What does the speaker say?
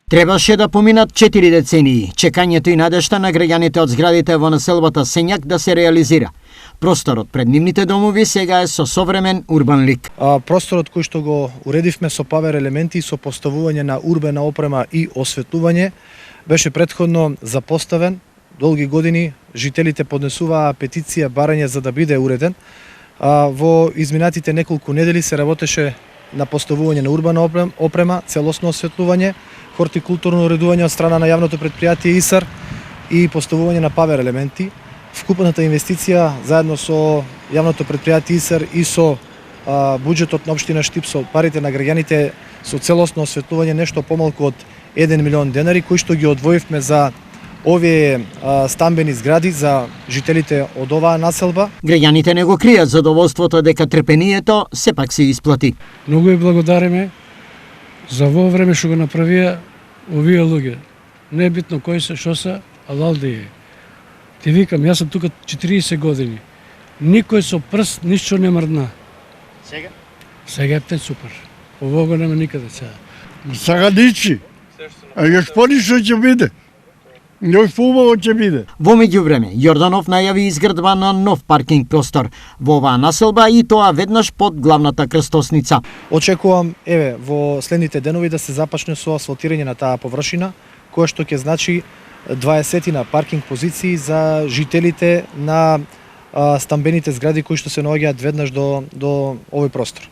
Требаше да поминат 4 децении, чекањето и надежта на граѓаните од зградите во населбата Сењак да се реализира. Просторот пред нивните домови сега е со современ урбан лик. Просторот кој што го уредивме со павер елементи, со поставување на урбена опрема и осветлување, беше претходно запоставен. Долги години жителите поднесуваа петиција, барање за да биде уреден. Во изминатите неколку недели се работеше на поставување на урбана опрема, целосно осветлување, хортикултурно уредување од страна на јавното претпријатие ИСАР и поставување на павер елементи. Вкупната инвестиција заедно со јавното претпријатие ИСАР и со буџетот на општина Штип, со парите на граѓаните, со целосно осветлување нешто помалку од 1 милион денари, кои што ги одвоивме за овие стамбени згради за жителите од оваа населба. Граѓаните не го кријат задоволството дека трпението сепак се исплати. Многу ја благодариме за во време што го направија овие луѓе. Не е битно кои се, што се, алалде е. Ти викам, јас сум тука 40 години. Никој со прст ништо не мрдна. Сега? Сега е супер. Ово го нема никаде сега. Сега личи. А још поништо ќе биде. Још поубаво ќе биде. Во меѓувреме, Јорданов најави изградба на нов паркинг простор во оваа населба и тоа веднаш под главната крстосница. Очекувам, во следните денови да се започне со асфалтирање на таа површина, која што ќе значи 20 паркинг позиции за жителите на стамбените згради кои што се наоѓаат веднаш до овој простор.